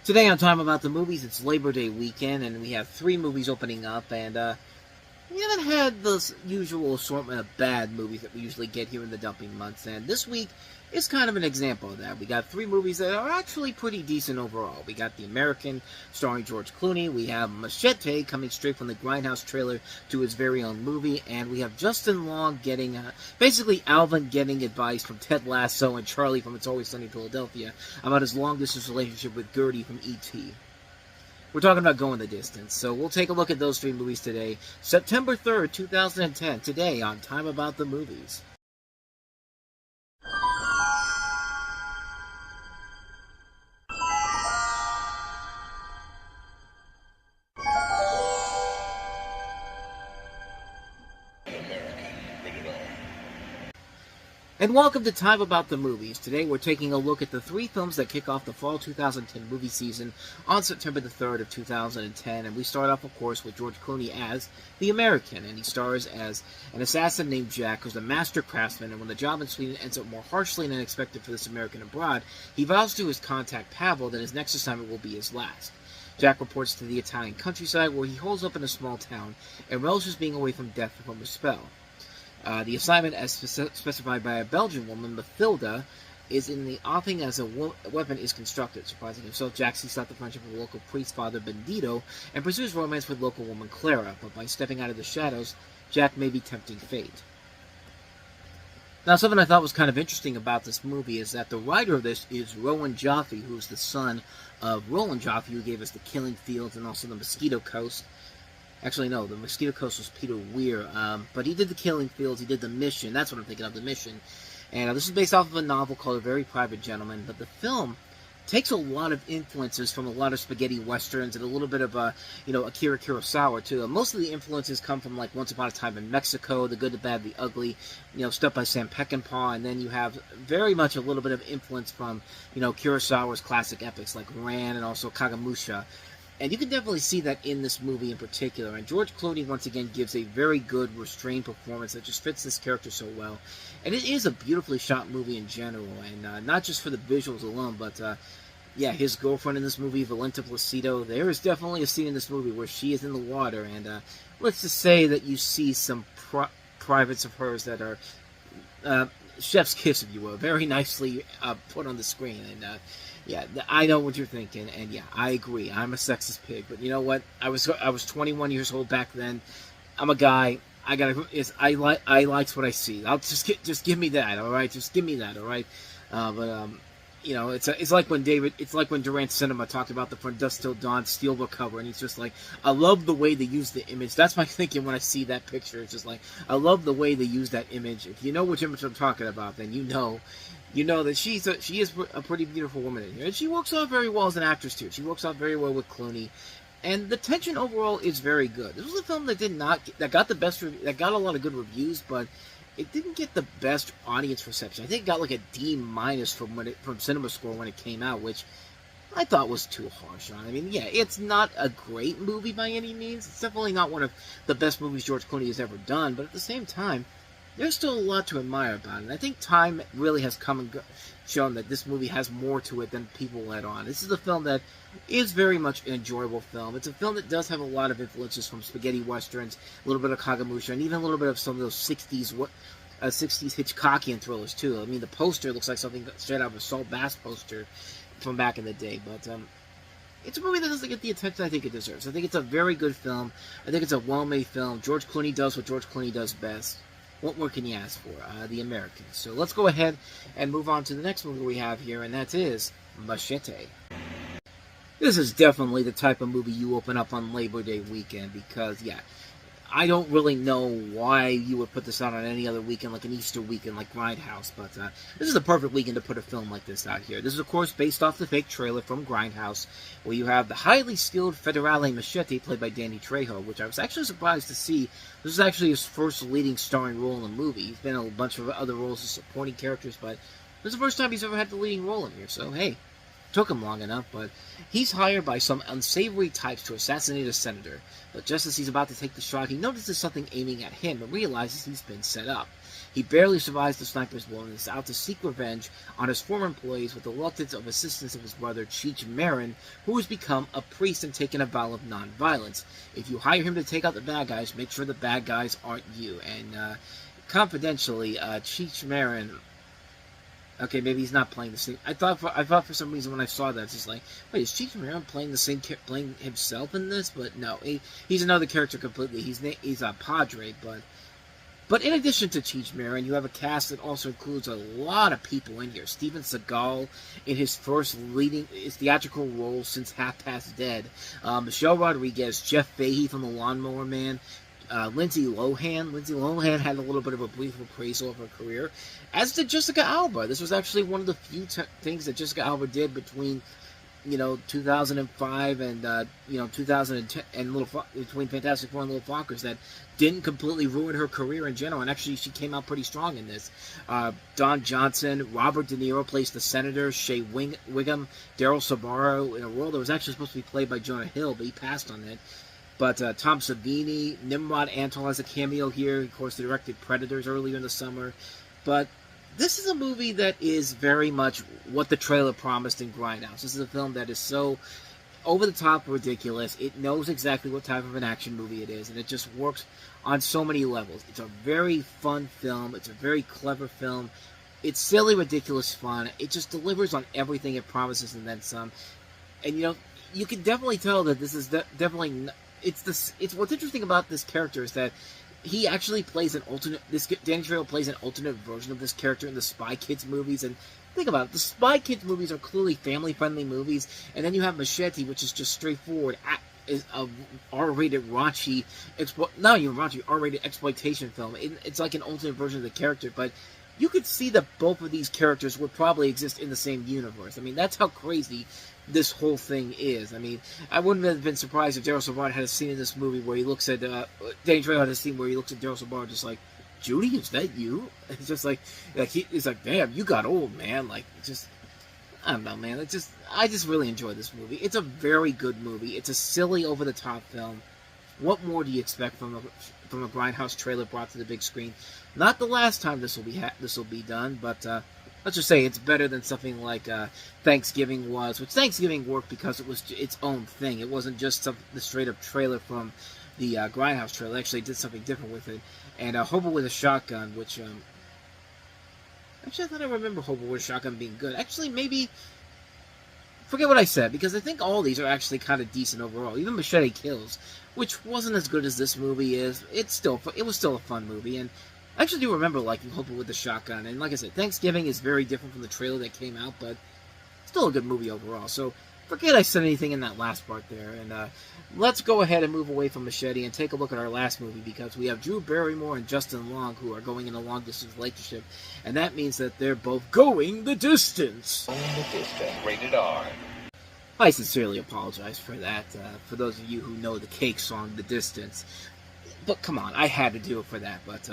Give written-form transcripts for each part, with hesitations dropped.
Today on Time About the Movies, it's Labor Day weekend, and we have 3 movies opening up, and we haven't had the usual assortment of bad movies that we usually get here in the dumping months, and this week is kind of an example of that. We got 3 movies that are actually pretty decent overall. We got The American, starring George Clooney. We have Machete, coming straight from the Grindhouse trailer to his very own movie. And we have Justin Long getting, basically Alvin getting advice from Ted Lasso and Charlie from It's Always Sunny in Philadelphia about his long-distance relationship with Gertie from E.T. We're talking about going the distance. So we'll take a look at those 3 movies today. September 3rd, 2010, today on Time About the Movies. And welcome to Time About the Movies. Today we're taking a look at the 3 films that kick off the fall 2010 movie season on September the 3rd of 2010. And we start off, of course, with George Clooney as the American. And he stars as an assassin named Jack, who's a master craftsman. And when the job in Sweden ends up more harshly than expected for this American abroad, he vows to his contact Pavel that his next assignment will be his last. Jack reports to the Italian countryside, where he holds up in a small town and relishes being away from death from a spell. The assignment, as specified by a Belgian woman, Mathilda, is in the offing as a weapon is constructed. Surprising himself, Jack seeks out the friendship of the local priest, Father Bendito, and pursues romance with local woman Clara, but by stepping out of the shadows, Jack may be tempting fate. Now, something I thought was kind of interesting about this movie is that the writer of this is Rowan Joffe, who's the son of Roland Joffe, who gave us The Killing Fields and also The Mosquito Coast. Actually, no, The Mosquito Coast was Peter Weir, but he did The Killing Fields, he did The Mission, that's what I'm thinking of, The Mission. And this is based off of a novel called A Very Private Gentleman, but the film takes a lot of influences from a lot of spaghetti westerns and a little bit of, Akira Kurosawa, too. Most of the influences come from, like, Once Upon a Time in Mexico, The Good, the Bad, the Ugly, stuff by Sam Peckinpah, and then you have very much a little bit of influence from, Kurosawa's classic epics like Ran and also Kagemusha. And you can definitely see that in this movie in particular. And George Clooney, once again, gives a very good, restrained performance that just fits this character so well. And it is a beautifully shot movie in general. And not just for the visuals alone, but, his girlfriend in this movie, Valenta Placido, there is definitely a scene in this movie where she is in the water. And let's just say that you see some privates of hers that are chef's kiss, if you will, very nicely put on the screen. And, I know what you're thinking, and yeah, I agree. I'm a sexist pig, but you know what? I was 21 years old back then. I'm a guy. I likes what I see. I'll just give me that, all right? Just give me that, all right? It's like when Durant Cinema talked about the From Dusk Till Dawn Steelbook cover, and he's just like, I love the way they use the image. That's my thinking when I see that picture. It's just like, I love the way they use that image. If you know which image I'm talking about, then you know that she is a pretty beautiful woman in here, and she works out very well as an actress too. She works out very well with Clooney, and the tension overall is very good. This was a film that got a lot of good reviews, but it didn't get the best audience reception. I think it got like a D- from CinemaScore when it came out, which I thought was too harsh on. I mean, yeah, it's not a great movie by any means. It's definitely not one of the best movies George Clooney has ever done, but at the same time, there's still a lot to admire about it. And I think time really has come and shown that this movie has more to it than people let on. This is a film that is very much an enjoyable film. It's a film that does have a lot of influences from spaghetti westerns, a little bit of Kagemusha, and even a little bit of some of those 60s Hitchcockian thrillers, too. I mean, the poster looks like something straight out of a Saul Bass poster from back in the day. But it's a movie that doesn't get the attention I think it deserves. I think it's a very good film. I think it's a well-made film. George Clooney does what George Clooney does best. What more can you ask for? The American. So let's go ahead and move on to the next movie we have here, and that is Machete. This is definitely the type of movie you open up on Labor Day weekend because, I don't really know why you would put this out on any other weekend, like an Easter weekend, like Grindhouse, but this is the perfect weekend to put a film like this out here. This is, of course, based off the fake trailer from Grindhouse, where you have the highly skilled Federale Machete, played by Danny Trejo, which I was actually surprised to see. This is actually his first leading starring role in a movie. He's been in a bunch of other roles as supporting characters, but this is the first time he's ever had the leading role in here, so hey. Took him long enough, but he's hired by some unsavory types to assassinate a senator. But just as he's about to take the shot, he notices something aiming at him and realizes he's been set up. He barely survives the sniper's blow and is out to seek revenge on his former employees with the reluctance of assistance of his brother Cheech Marin, who has become a priest and taken a vow of non-violence. If you hire him to take out the bad guys, make sure the bad guys aren't you. And confidentially, Cheech Marin... Okay, maybe he's not playing the same. I thought for some reason when I saw that, it's just like, wait, is Cheech Marin playing himself in this? But no, he's another character completely. He's a Padre, but in addition to Cheech Marin, you have a cast that also includes a lot of people in here. Steven Seagal in his first his theatrical role since Half Past Dead. Michelle Rodriguez, Jeff Fahey from The Lawnmower Man. Lindsay Lohan. Lindsay Lohan had a little bit of a brief appraisal of her career, as did Jessica Alba. This was actually one of the few things that Jessica Alba did between, 2005 and 2010, and between Fantastic Four and Little Fockers, that didn't completely ruin her career in general. And actually, she came out pretty strong in this. Don Johnson, Robert De Niro plays the Senator, Shea Wiggum, Daryl Sabaro in a role that was actually supposed to be played by Jonah Hill, but he passed on it. But Tom Savini, Nimrod Antal has a cameo here. Of course, they directed Predators earlier in the summer. But this is a movie that is very much what the trailer promised in Grindhouse. This is a film that is so over-the-top ridiculous. It knows exactly what type of an action movie it is, and it just works on so many levels. It's a very fun film. It's a very clever film. It's silly, ridiculous fun. It just delivers on everything it promises and then some. And, you can definitely tell that this is definitely... It's what's interesting about this character is that he actually plays an alternate. Danny Trejo plays an alternate version of this character in the Spy Kids movies. And think about it, the Spy Kids movies are clearly family-friendly movies, and then you have Machete, which is just straightforward, is a R-rated raunchy, not even raunchy, R-rated exploitation film. It's like an alternate version of the character, but you could see that both of these characters would probably exist in the same universe. I mean, that's how crazy this whole thing is. I mean, I wouldn't have been surprised if Daryl Sabaro had a scene in this movie where he looks at Danny Trejo had a scene where he looks at Daryl Sabaro just like, Judy, is that you? It's just like he's like, damn, you got old, man. Like, just, I don't know, man. I just really enjoy this movie. It's a very good movie. It's a silly, over-the-top film. What more do you expect from a Grindhouse trailer brought to the big screen? Not the last time this will be done, but let's just say it's better than something like Thanksgiving was, which Thanksgiving worked because it was its own thing. It wasn't just the straight-up trailer from the Grindhouse trailer. It actually did something different with it. And Hobo with a Shotgun, which... actually, I thought I remember Hobo with a Shotgun being good. Actually, maybe... Forget what I said, because I think all these are actually kind of decent overall. Even Machete Kills, which wasn't as good as this movie is. It was still a fun movie, and I actually do remember liking Hobo with the Shotgun. And like I said, Thanksgiving is very different from the trailer that came out, but still a good movie overall. So forget I said anything in that last part there, and let's go ahead and move away from Machete and take a look at our last movie, because we have Drew Barrymore and Justin Long who are going in a long-distance relationship, and that means that they're both going the distance. Going the distance, rated R. I sincerely apologize for that, for those of you who know the Cake song, The Distance. But come on, I had to do it for that. But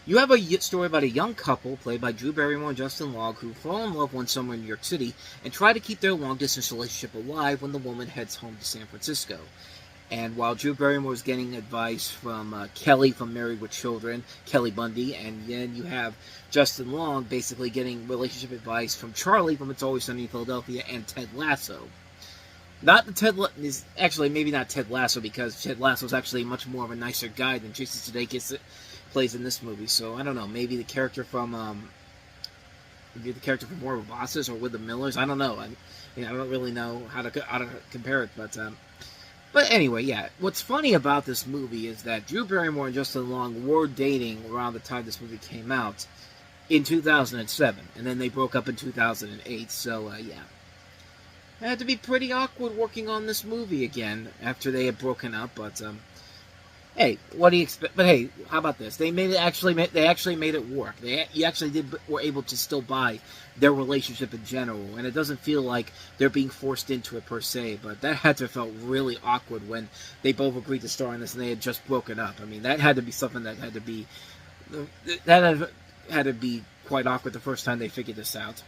you have a story about a young couple, played by Drew Barrymore and Justin Long, who fall in love one summer in New York City and try to keep their long-distance relationship alive when the woman heads home to San Francisco. And while Drew Barrymore is getting advice from Kelly from Married with Children, Kelly Bundy, and then you have Justin Long basically getting relationship advice from Charlie from It's Always Sunny in Philadelphia and Ted Lasso. Actually, maybe not Ted Lasso, because Ted Lasso is actually much more of a nicer guy than Jason Sudeikis plays in this movie. So I don't know, maybe the character from War of Bosses or With the Millers. I don't know. I don't really know how to compare it, But anyway, yeah, what's funny about this movie is that Drew Barrymore and Justin Long were dating around the time this movie came out in 2007, and then they broke up in 2008, so, yeah. It had to be pretty awkward working on this movie again after they had broken up, but, hey, what do you expect? But hey, how about this? They actually made it work. You actually were able to still buy their relationship in general, and it doesn't feel like they're being forced into it per se, but that had to have felt really awkward when they both agreed to star in this and they had just broken up. I mean, that had to be something that had to be quite awkward the first time they figured this out.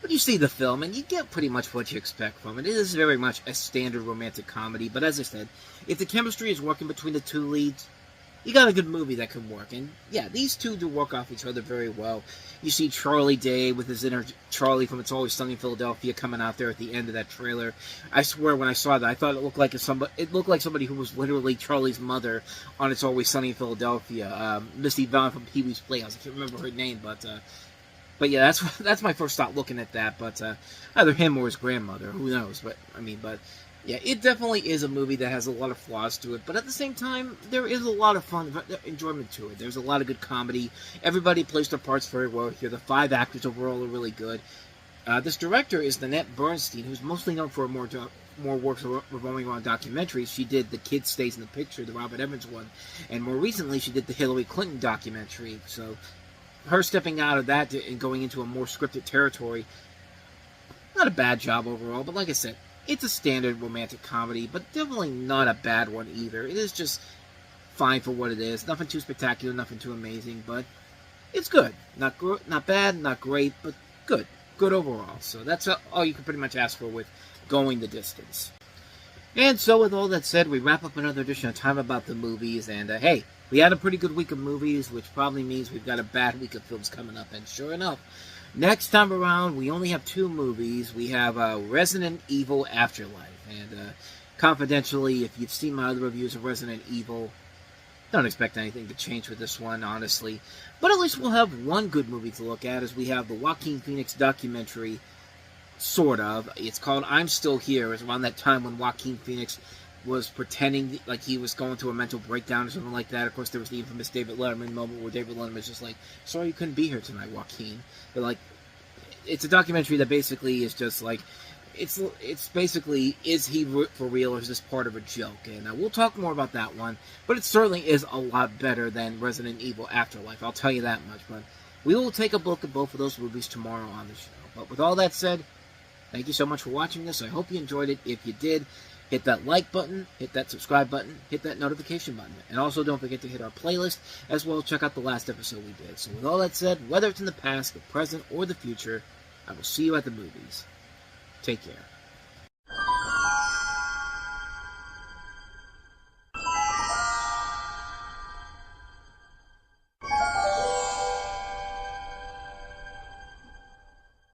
But you see the film, and you get pretty much what you expect from it. It is very much a standard romantic comedy, but as I said, if the chemistry is working between the two leads, you got a good movie that can work. And yeah, these two do work off each other very well. You see Charlie Day with his inner Charlie from It's Always Sunny in Philadelphia coming out there at the end of that trailer. I swear when I saw that, I thought it looked like somebody who was literally Charlie's mother on It's Always Sunny in Philadelphia. Misty Vaughn from Pee-wee's Playhouse. I can't remember her name, but yeah, that's my first thought looking at that. But either him or his grandmother, who knows? But yeah, it definitely is a movie that has a lot of flaws to it, but at the same time, there is a lot of fun, enjoyment to it. There's a lot of good comedy. Everybody plays their parts very well here. The 5 actors overall are really good. This director is Nanette Bernstein, who's mostly known for more works revolving around documentaries. She did The Kid Stays in the Picture, the Robert Evans one, and more recently she did the Hillary Clinton documentary. So her stepping out of that and going into a more scripted territory, not a bad job overall, but like I said, it's a standard romantic comedy, but definitely not a bad one either. It is just fine for what it is. Nothing too spectacular, nothing too amazing, but it's good. Not bad, not great, but good. Good overall. So that's all you can pretty much ask for with Going the Distance. And so with all that said, we wrap up another edition of Time About the Movies, and hey, we had a pretty good week of movies, which probably means we've got a bad week of films coming up, and sure enough, next time around, we only have 2 movies. We have Resident Evil Afterlife. And confidentially, if you've seen my other reviews of Resident Evil, don't expect anything to change with this one, honestly. But at least we'll have one good movie to look at, as we have the Joaquin Phoenix documentary, sort of. It's called I'm Still Here. It's around that time when Joaquin Phoenix was pretending like he was going through a mental breakdown or something like that. Of course, there was the infamous David Letterman moment where David Letterman was just like, sorry you couldn't be here tonight, Joaquin. But like, it's a documentary that basically is just like, it's basically, is he for real or is this part of a joke? And we'll talk more about that one, but it certainly is a lot better than Resident Evil Afterlife, I'll tell you that much. But we will take a look at both of those movies tomorrow on the show. But with all that said, thank you so much for watching this. I hope you enjoyed it. If you did, hit that like button, hit that subscribe button, hit that notification button. And also don't forget to hit our playlist, as well as check out the last episode we did. So with all that said, whether it's in the past, the present, or the future, I will see you at the movies. Take care.